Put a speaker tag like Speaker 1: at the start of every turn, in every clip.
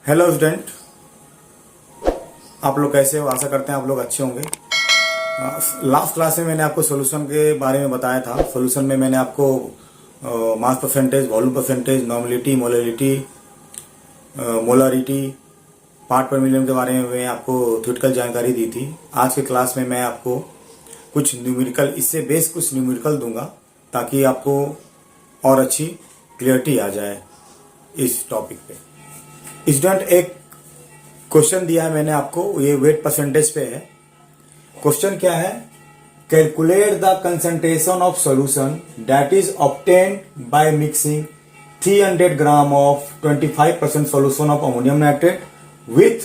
Speaker 1: Hello student, आप लोग कैसे हो? आशा करते हैं आप लोग अच्छे होंगे। लास्ट क्लास में मैंने आपको सॉल्यूशन के बारे में बताया था। सॉल्यूशन में मैंने आपको mass percentage, volume percentage, normality, molarity, part पर मिलियन के बारे में मैं आपको थ्योरेटिकल जानकारी दी थी। आज के क्लास में मैं आपको कुछ न्यूमेरिकल, इससे बेस कुछ न्यूमेरिकल दूंगा ताकि आपको और अच्छी क्लियरिटी आ जाए इस टॉपिक पे। स्टूडेंट, एक क्वेश्चन दिया है मैंने आपको, ये वेट परसेंटेज पे है। क्वेश्चन क्या है? Calculate the concentration of solution that is obtained by mixing 300 gram of 25% solution of ammonium nitrate with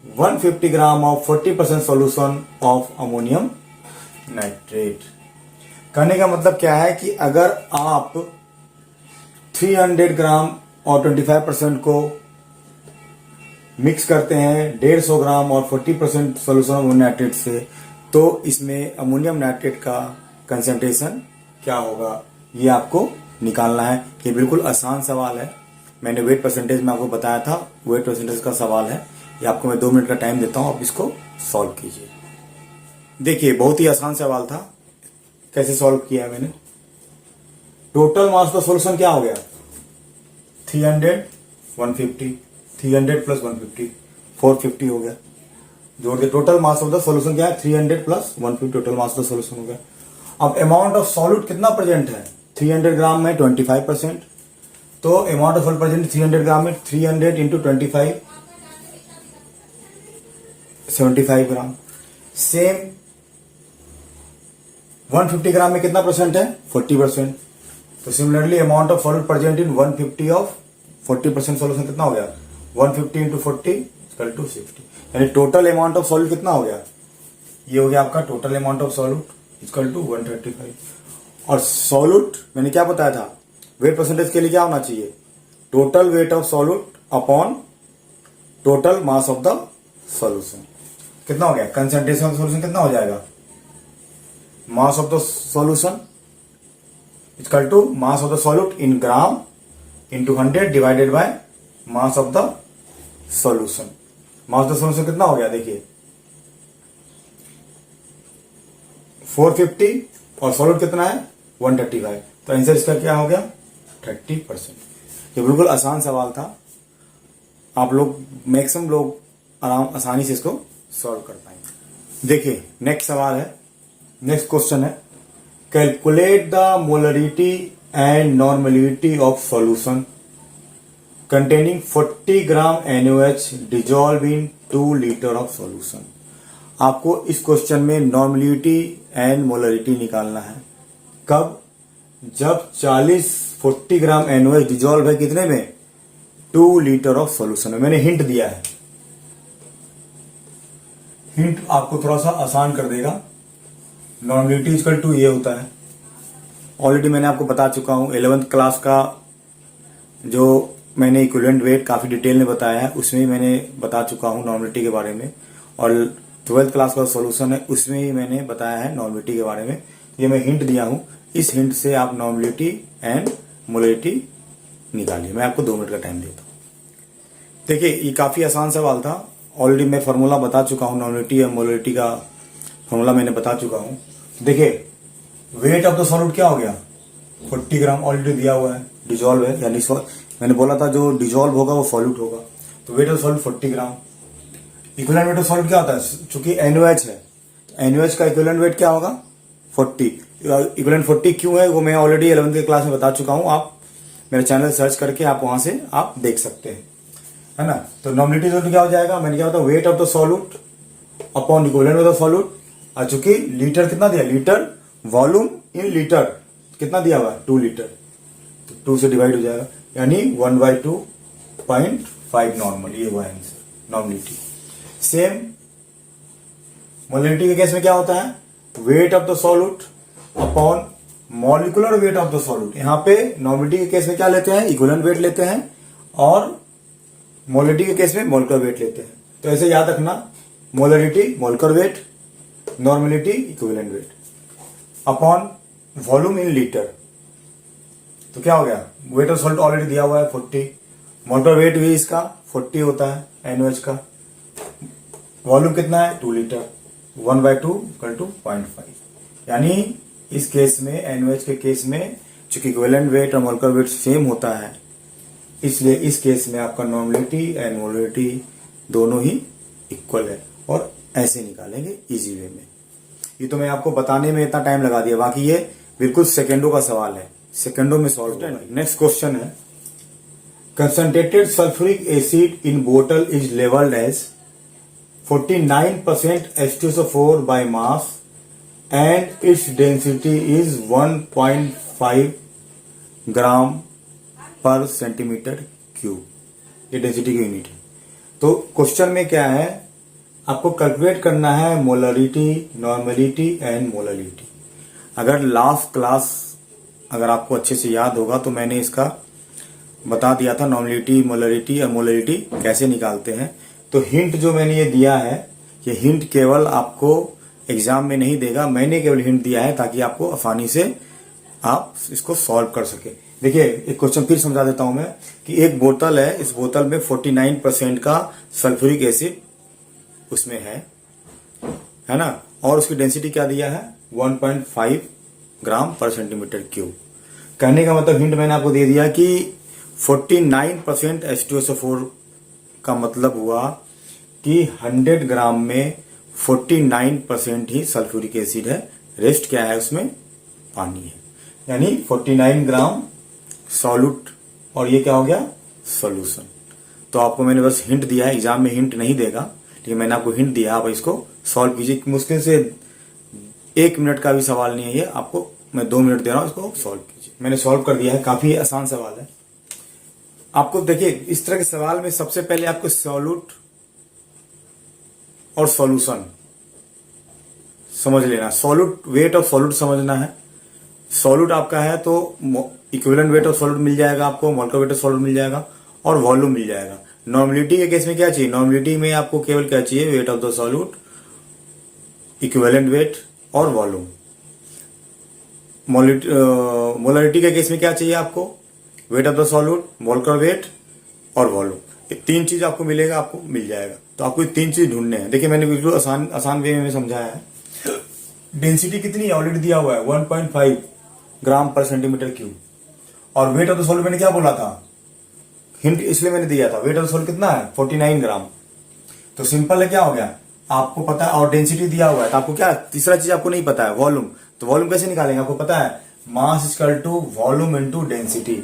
Speaker 1: 150 gram of 40% solution of ammonium nitrate. कहने का मतलब क्या है कि अगर आप 300 ग्राम और 25% को मिक्स करते हैं 150 ग्राम और 40% सोल्यूशन अमोनियम नाइट्रेट से, तो इसमें अमोनियम नाइट्रेट का कंसंट्रेशन क्या होगा, ये आपको निकालना है। ये बिल्कुल आसान सवाल है। मैंने वेट परसेंटेज में आपको बताया था, वेट परसेंटेज का सवाल है। ये आपको मैं 2 मिनट का टाइम देता हूं, आप इसको सॉल्व कीजिए। देखिए, बहुत ही आसान सवाल था। कैसे सॉल्व किया है मैंने? टोटल मास का सोल्यूशन क्या हो गया? 300, 150, 300 प्लस 150, 450 हो गया। जोड़ दे, total mass of the solution क्या है? 300 plus 150 total mass of the solution हो गया। अब अमाउंट ऑफ सॉल्यूट कितना प्रेजेंट है? 300 ग्राम में 25%, तो amount of solute present 300 gram में 300 इंटू 25, 75 ग्राम। सेम 150 ग्राम में कितना परसेंट है? 40%। तो similarly amount of solute present in 150 of 40% solution कितना हो गया? 150 इंटू 40 इक्वल टू 60। यानी टोटल अमाउंट ऑफ सॉल्यूट कितना हो गया? ये हो गया आपका total amount of solute equal to 135। और सॉल्यूट मैंने क्या बताया था? वेट परसेंटेज के लिए क्या होना चाहिए? Total weight of solute upon total mass of the solution. कितना हो गया? कंसंट्रेशन ऑफ सॉल्यूशन कितना हो जाएगा? Mass of the solution equal to mass of the solute in gram into 100 divided by mass of the solution. Mass of the solution कितना हो गया? देखिए 450 और सॉल्यूट कितना है? 135। तो आंसर इसका क्या हो गया? 30%। ये बिल्कुल आसान सवाल था। आप लोग मैक्सिमम लोग आसानी से इसको सॉल्व कर पाएंगे। देखिए, नेक्स्ट सवाल है, नेक्स्ट क्वेश्चन है, calculate the molarity and normality of solution containing 40 gram NaOH dissolved in 2 litre of solution. आपको इस क्वेश्चन में नॉर्मलिटी एंड मोलरिटी निकालना है। कब? जब 40 ग्राम NaOH डिजोल्व है कितने में? 2 लीटर ऑफ सॉल्यूशन में। मैंने हिंट दिया है, हिंट आपको थोड़ा सा आसान कर देगा। नॉर्मलिटी इक्वल टू ये होता है, ऑलरेडी मैंने आपको बता चुका हूं। 11th क्लास का जो मैंने इक्विवेलेंट वेट काफी डिटेल में बताया है, उसमें मैंने बता चुका हूं नॉर्मलिटी के बारे में। और 12th क्लास का सॉल्यूशन है, उसमें ही मैंने बताया है नॉर्मलिटी के बारे में। ये मैं हिंट दिया हूं, इस हिंट से आप नॉर्मलिटी एंड मोलरिटी निकालिए। मैं आपको 2 मिनट का टाइम देता हूं। देखिए, ये काफी आसान सवाल था। ऑलरेडी मैं फॉर्मूला बता चुका हूं, नॉर्मलिटी और मोलरिटी का फॉर्मूला मैंने बता चुका हूं। देखिए, वेट ऑफ द सॉल्यूट क्या हो गया? 40 ग्राम ऑलरेडी दिया हुआ है, डिजोल्व है। यानी मैंने बोला था जो डिजोल्व होगा वो सॉल्यूट होगा। तो wait of solute 40 gram. Equivalent weight of solute क्या होता है? चूंकि NaOH है, NaOH का इक्विवेलेंट वेट क्या होगा? 40। इक्विवेलेंट 40 क्यों है वो मैं ऑलरेडी 11th के क्लास में बता चुका हूं। आप मेरे चैनल सर्च करके आप वहां से आप देख सकते हैं, है ना। तो नॉर्मलिटी क्या हो जाएगा? मैंने क्या बताया? Wait of the solute upon equivalent weight of solute. और चूंकि लीटर कितना दिया? लीटर वॉल्यूम इन लीटर कितना दिया हुआ? 2 लीटर। तो 2 से डिवाइड हो जाएगा, यानी 1/2.5 नॉर्मल। ये हुआ आंसर नॉर्मलिटी। सेम मोलरिटी के केस में क्या होता है? Wait of the solute upon molecular weight of the solute. यहां पे नॉर्मलिटी के केस में क्या लेते हैं? इक्विवेलेंट वेट लेते हैं, और मोलरिटी के केस में मॉलिकुलर वेट लेते हैं। तो ऐसे याद रखना, molarity molecular weight, normality equivalent weight upon volume in litre. तो क्या हो गया? वेट ऑफ सॉल्ट ऑलरेडी दिया हुआ है 40, मोलर वेट भी इसका 40 होता है NaOH का। वॉल्यूम कितना है 2 लीटर, 1/2 इक्वल टू 0.5। यानी इस केस में NaOH के केस में चूंकि इक्विवेलेंट वेट और मोलर वेट सेम होता है, इसलिए इस केस में आपका नॉर्मलिटी एंड मोलरिटी दोनों ही इक्वल है। और ऐसे निकालेंगे इजी वे में। ये तो मैं आपको बताने में इतना टाइम लगा दिया, बाकी ये बिल्कुल सेकेंडों का सवाल है, सेकेंडों में सॉल्व होगा। नेक्स्ट क्वेश्चन है, कंसंट्रेटेड सल्फ्यूरिक एसिड इन बोतल is labelled as 49% H2SO4 by mass and its density is 1.5 gram per centimetre cube. ये डेंसिटी की यूनिट है। तो क्वेश्चन में क्या है, आपको कैलकुलेट करना है मोलरिटी, नॉर्मलिटी एंड मोलरिटी। अगर लास्ट क्लास अगर आपको अच्छे से याद होगा तो मैंने इसका बता दिया था नॉर्मलिटी, मोलरिटी और मोलरिटी कैसे निकालते हैं। तो हिंट जो मैंने ये दिया है, ये हिंट केवल आपको एग्जाम में नहीं देगा, मैंने केवल हिंट दिया है ताकि आपको आसानी से आप इसको सॉल्व कर सके। देखिए एक क्वेश्चन फिर समझा देता हूं मैं कि एक बोतल है, इस बोतल में 49% का सल्फ्यूरिक एसिड उसमें है ना, और उसकी डेंसिटी क्या दिया है 1.5 ग्राम पर सेंटीमीटर क्यूब। कहने का मतलब हिंट मैंने आपको दे दिया कि 49% H2SO4 का मतलब हुआ कि 100 ग्राम में 49% ही सल्फ्यूरिक एसिड है, रेस्ट क्या है उसमें पानी है। यानी 49 ग्राम सॉल्यूट और ये क्या हो गया सॉल्यूशन। तो आपको मैंने बस हिंट दिया है, एग्जाम में हिंट नहीं देगा, लेकिन मैंने आपको हिंट दिया, आप इसको सॉल्व कीजिए। मुश्किल से 1 मिनट का भी सवाल नहीं है ये, आपको मैं 2 मिनट दे रहा हूं, इसको सॉल्व कीजिए। मैंने सॉल्व कर दिया है, काफी आसान सवाल है। आपको देखिए इस तरह के सवाल में सबसे पहले आपको सॉल्यूट और सॉल्यूशन समझ लेना, सॉल्यूट वेट और सॉल्यूट समझना है। सॉल्यूट आपका है तो इक्विवेलेंट वेट ऑफ सॉल्यूट मिल जाएगा आपको, मोलर वेट ऑफ सॉल्यूट मिल जाएगा और वॉल्यूम मिल जाएगा। नॉर्मलिटी के केस में क्या चाहिए, नॉर्मलिटी में आपको केवल क्या चाहिए, wait of the solute, equivalent weight और वॉल्यूम। मोलरिटी के केस में क्या चाहिए आपको, wait of the solute, molar weight और वॉल्यूम। ये 3 चीज आपको मिलेगा, आपको मिल जाएगा। तो आपको ये 3 चीज ढूंढने हैं। देखिए मैंने बिल्कुल आसान वे में समझाया है। डेंसिटी कितनी है ऑलरेडी दिया हुआ है 1.5 ग्राम पर सेंटीमीटर क्यूब। और वेट ऑफ द सॉल्यूट मैंने क्या बोला था, हिंट इसलिए मैंने दिया था, वेट ऑफ द सॉल्यूट कितना है 49 ग्राम। तो सिंपल है, क्या हो गया आपको पता है, और डेंसिटी दिया हुआ है तो आपको क्या, तीसरा चीज आपको नहीं पता है वॉल्यूम। तो वॉल्यूम कैसे निकालेंगे, आपको पता है mass equal to volume into density.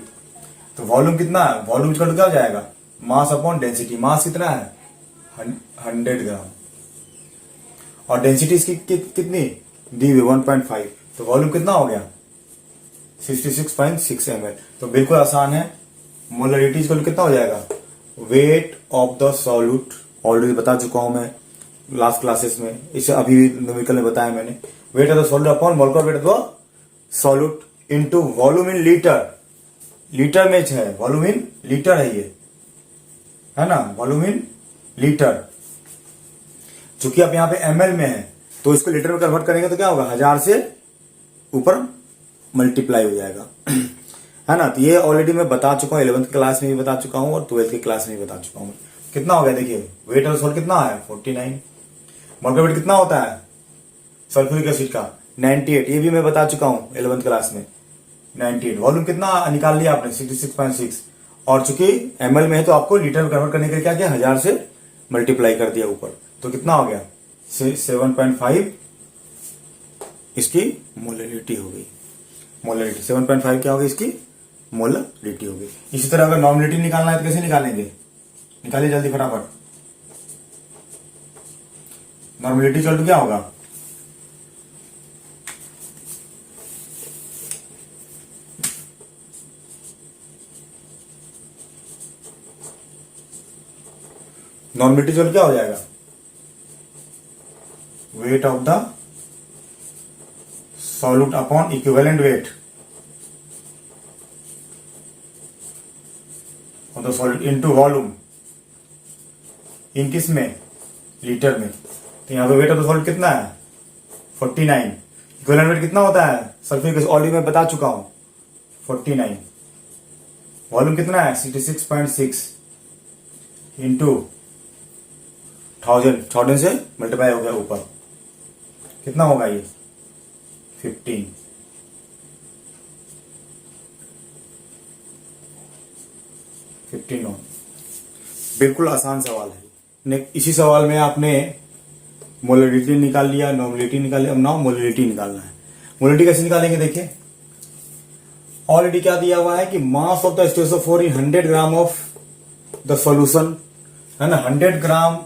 Speaker 1: तो वॉल्यूम कितना है, वॉल्यूम इक्वल टू क्या हो जाएगा मास अपॉन डेंसिटी। मास कितना है 100 ग्राम और डेंसिटी इसकी कितनी दी हुई 1.5। तो वॉल्यूम कितना हो गया 66.6 ml। तो बिल्कुल आसान है। मोलरिटी इक्वल कितना हो जाएगा, wait of the solute, already बता चुका हूं मैं लास्ट क्लासेस में, इसे अभी न्यूमेरिकल में बताया मैंने। Wait of the solute upon molar weight of the solute into volume in litre. Litre में है, वॉल्यूम इन लीटर है ये, है ना, वॉल्यूम इन लीटर। चूंकि आप यहां पे ml में है तो इसको लीटर में कन्वर्ट करेंगे तो क्या होगा 1000 से ऊपर मल्टीप्लाई हो जाएगा है ना। तो ये ऑलरेडी मैं बता चुका हूं, 11th क्लास में भी बता चुका हूं और 12th की क्लास में भी बता चुका हूं। कितना हो गया देखिए, वेट ऑफ सॉल्यूट कितना है 49, मोलर वेट कितना होता है सल्फ्यूरिक एसिड का 98, ये भी मैं बता चुका हूं 11th क्लास में 98। वॉल्यूम कितना निकाल लिया आपने 66.6, और चूंकि ml में है तो आपको लीटर में कन्वर्ट करने के लिए क्या किया 1000 से मल्टीप्लाई कर दिया ऊपर। तो कितना हो गया 7.5 इसकी मोलरिटी हो गई। मोलरिटी 7.5 क्या हो गई इसकी मोलरिटी हो गई। इसी तरह अगर नॉर्मलिटी निकालना है तो कैसे निकालेंगे, निकालिए जल्दी फटाफट। नॉर्मलिटी इक्वल टू क्या होगा, नॉर्मलिटी इक्वल क्या हो जाएगा, wait of the solute upon equivalent weight of the solute into volume इन किस में लीटर में। तो यहां पे वेट ऑफ द सॉल्यूट कितना है 49, इक्विवेलेंट वेट कितना होता है सल्फ्यूरिक एसिड ऑलरेडी मैं बता चुका हूं 49, वॉल्यूम कितना है 66.6 इंटू 1000 से मल्टीप्लाई हो गया ऊपर, कितना होगा ये 15। बिल्कुल आसान सवाल है। इसी सवाल में आपने मोलरिटी निकाल लिया, नॉर्मलिटी निकाल लिया, अब नाउ मोलरिटी निकालना है। मोलरिटी कैसे निकालेंगे देखिए, ऑलरेडी क्या दिया हुआ है कि मास of the H2SO4 in 100 gram of the solution, है ना। 100 ग्राम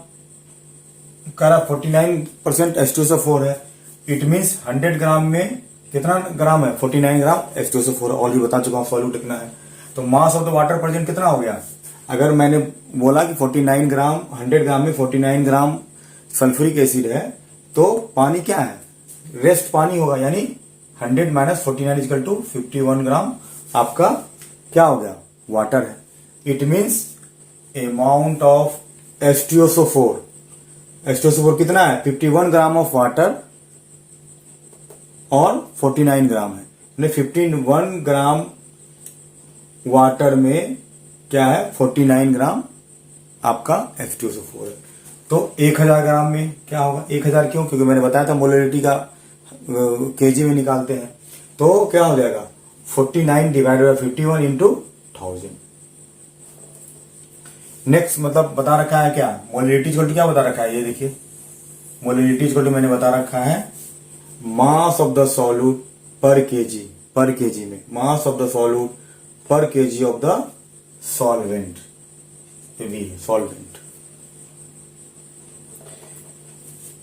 Speaker 1: का 49% H2SO4 है। इट मीन्स 100 ग्राम में कितना ग्राम है, 49 ग्राम H2SO4। ऑलरेडी बता चुका हूं सॉल्यूट कितना है। तो मास ऑफ द वाटर प्रेजेंट कितना हो गया, अगर मैंने बोला कि 49 ग्राम, 100 ग्राम में 49 ग्राम सल्फ्यूरिक एसिड है, तो पानी क्या है, रेस्ट पानी होगा, यानी 100 माइनस 49 इक्वल टू 51 ग्राम आपका क्या हो गया, वाटर है। It means amount of H2SO4, H2SO4 कितना है 51 ग्राम ऑफ वाटर और 49 ग्राम है, 51 ग्राम वाटर में क्या है 49 ग्राम आपका H2SO4 है। तो 1000 ग्राम में क्या होगा, 1000 क्यों, क्योंकि मैंने बताया था मोलरिटी का केजी में निकालते हैं। तो क्या हो जाएगा 49 डिवाइडेड बाय 51 इंटू 1000। नेक्स्ट मतलब बता रखा है क्या, मोलरिटी इक्वल क्या बता रखा है, ये देखिए मोलरिटी इक्वल मैंने बता रखा है मास ऑफ द सॉल्यूट पर केजी में, मास ऑफ द सॉल्यूट पर केजी ऑफ द सॉल्वेंट, ये भी है solvent,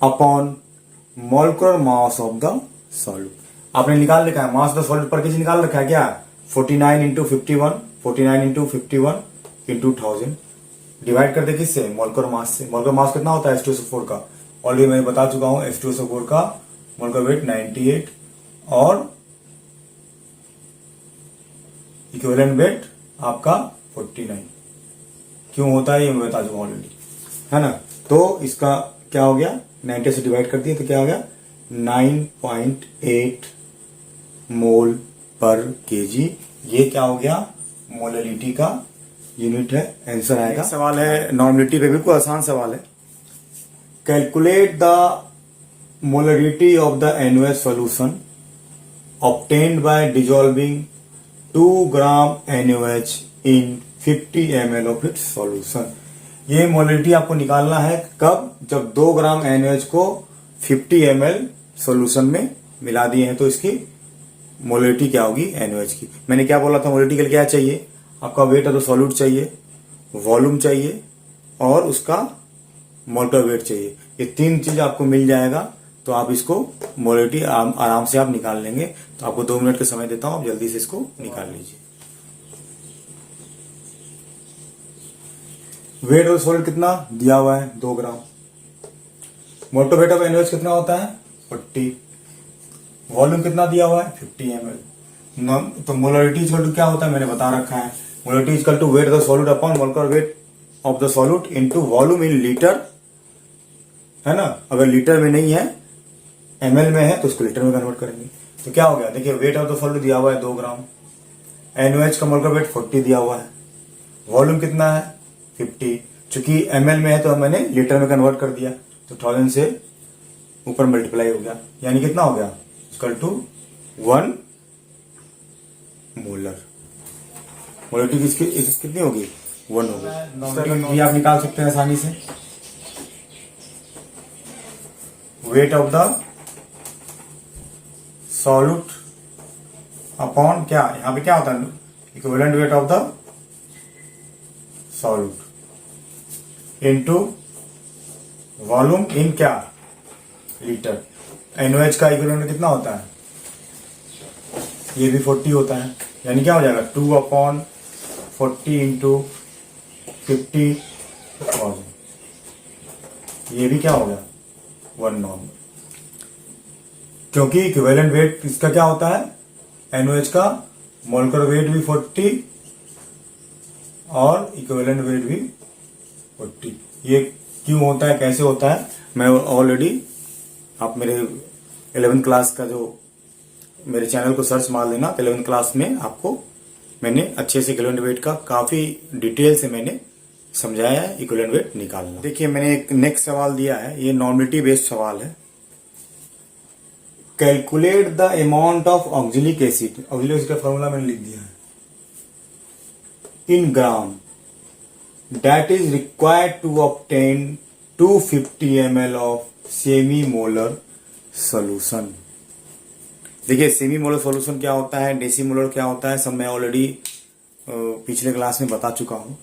Speaker 1: upon molecular mass of the solute. आपने निकाल रखा है मास ऑफ द सॉल्यूट पर केजी, निकाल रखा है क्या 49 इंटू 51, 49 इंटू 51 इंटू 1000, डिवाइड कर दे किससे, मोलकुलर मास से। मोलकुलर मास कितना होता है H2SO4 का, ऑलरेडी मैं बता चुका हूं H2SO4 का मोलकुलर वेट 98 और इक्विवेलेंट वेट आपका 49 क्यों होता है ये मैं बता चुका हूं ऑलरेडी, है ना। तो इसका क्या हो गया 90 से डिवाइड कर दिए तो क्या हो गया 9.8 मोल पर केजी। ये क्या हो गया मोलरिटी का यूनिट है, आंसर आएगा। सवाल है नॉर्मलिटी पे, बिल्कुल आसान सवाल है। Calculate the molarity of the NaOH solution obtained by dissolving 2 gram NaOH in 50 ml of its solution. ये मोलरिटी आपको निकालना है कब, जब 2 ग्राम NaOH को 50 ml सॉल्यूशन में मिला दिए हैं, तो इसकी मोलरिटी क्या होगी NaOH की। मैंने क्या बोला था मोलरिटी के लिए क्या चाहिए, आपका वेट ऑफ द सॉल्यूट चाहिए, वॉल्यूम चाहिए और उसका मोलर वेट चाहिए। ये 3 चीज आपको मिल जाएगा तो आप इसको मोलरिटी आराम से आप निकाल लेंगे। तो आपको 2 मिनट का समय देता हूं, आप जल्दी से इसको निकाल लीजिए। वेट ऑफ सॉल्यूट कितना दिया हुआ है 2 ग्राम, मोलर वेट ऑफ NaOH कितना होता है 40, वॉल्यूम कितना दिया हुआ है 50 ml। तो मोलरिटी इक्वल टू क्या होता है मैंने बता रखा है, molarity equal to weight of the solute upon molar weight of the solute into volume in litre, है ना। अगर लीटर में नहीं है ml में है तो उसको लीटर में कन्वर्ट करेंगे। तो क्या हो गया देखिए वेट ऑफ द सॉल्यूट दिया हुआ है 2 ग्राम, NaOH का मोलर वेट 40 दिया हुआ है, वॉल्यूम कितना है 50, चूंकि ml में है तो मैंने लीटर में कन्वर्ट कर दिया, तो 1000 से ऊपर मल्टीप्लाई हो गया, यानी कितना हो गया इक्वल टू 1 मोलर। मोलरिटी कितनी होगी 1 होगी। ये आप निकाल सकते हैं आसानी से, wait of the solute upon क्या, यहां पे क्या होता है equivalent weight of the solute into volume इन क्या लीटर। NaOH का इक्विवेलेंट कितना होता है, ये भी 40 होता है, यानी क्या हो जाएगा 2/40 इंटू 50,000, ये भी क्या हो गया 1 नॉर्मल, क्योंकि इक्विवेलेंट वेट इसका क्या होता है NaOH का मोलकुलर वेट भी 40 और इक्विवेलेंट वेट भी 40। ये क्यों होता है कैसे होता है मैं ऑलरेडी, आप मेरे 11th क्लास का जो मेरे चैनल को सर्च मार लेना, 11th क्लास में आपको मैंने अच्छे से इक्विवेलेंट वेट का काफी डिटेल से मैंने समझाया है इक्विवेलेंट वेट निकालना। देखिए मैंने एक नेक्स्ट सवाल दिया है, ये नॉर्मेलिटी बेस्ड सवाल है। Calculate the amount of oxalic acid, oxalic acid का फॉर्मूला मैंने लिख दिया है, इन ग्राम that is required to obtain 250 ml of semi molar solution. देखिए सेमी मोलर सोल्यूशन क्या होता है, डेसी मोलर क्या होता है, सब मैं ऑलरेडी पिछले क्लास में बता चुका हूं।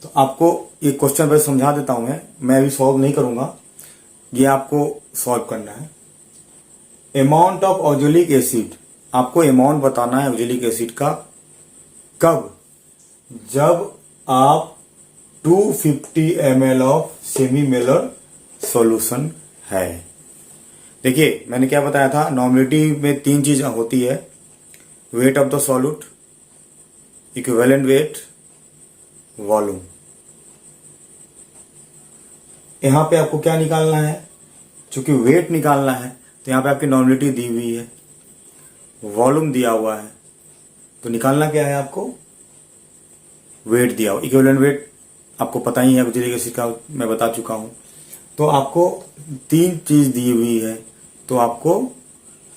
Speaker 1: तो आपको ये क्वेश्चन बस समझा देता हूं, मैं अभी सॉल्व नहीं करूंगा, ये आपको सॉल्व करना है। अमाउंट ऑफ ऑक्जेलिक एसिड, आपको अमाउंट बताना है ऑक्जेलिक एसिड का, कब, जब आप 250 ml of semi molar solution है। देखिए मैंने क्या बताया था, नॉर्मेलिटी में 3 चीज होती है, wait of the solute, equivalent weight, volume. यहां पे आपको क्या निकालना है, चूंकि वेट निकालना है तो यहां पे आपकी नॉर्मेलिटी दी हुई है, वॉल्यूम दिया हुआ है, तो निकालना क्या है आपको, वेट दिया हुआ। इक्विवेलेंट वेट आपको पता ही है, ऑक्जेलिक एसिड का मैं बता चुका हूं। तो आपको 3 चीज दी हुई है, तो आपको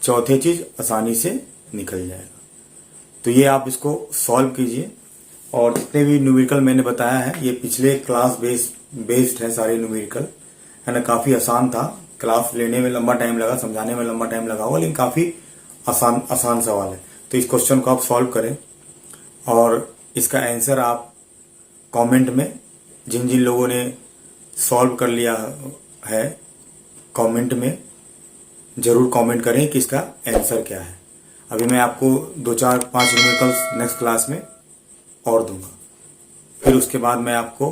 Speaker 1: चौथे चीज आसानी से निकल जाएगा। तो ये आप इसको सॉल्व कीजिए, और जितने भी न्यूमेरिकल मैंने बताया है ये पिछले क्लास बेस्ड है सारे न्यूमेरिकल, है ना। काफी आसान था, क्लास लेने में लंबा टाइम लगा, समझाने में लंबा टाइम लगा हुआ, लेकिन काफी आसान सवाल है। तो इस क्वेश्चन को आप सॉल्व करें, और इसका आंसर आप कमेंट में, जिन जिन लोगों ने सॉल्व कर लिया है, कमेंट में जरूर कमेंट करें कि इसका आंसर क्या है। अभी मैं आपको 2 4 5 न्यूमेरिकल्स नेक्स्ट क्लास में और दूंगा, फिर उसके बाद मैं आपको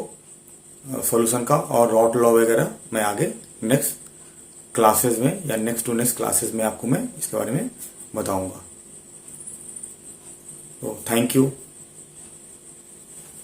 Speaker 1: सॉल्यूशन का और रॉट लॉ वगैरह मैं आगे नेक्स्ट क्लासेस में या नेक्स्ट टू नेक्स्ट क्लासेस में आपको मैं इसके बारे में बताऊंगा। तो थैंक यू।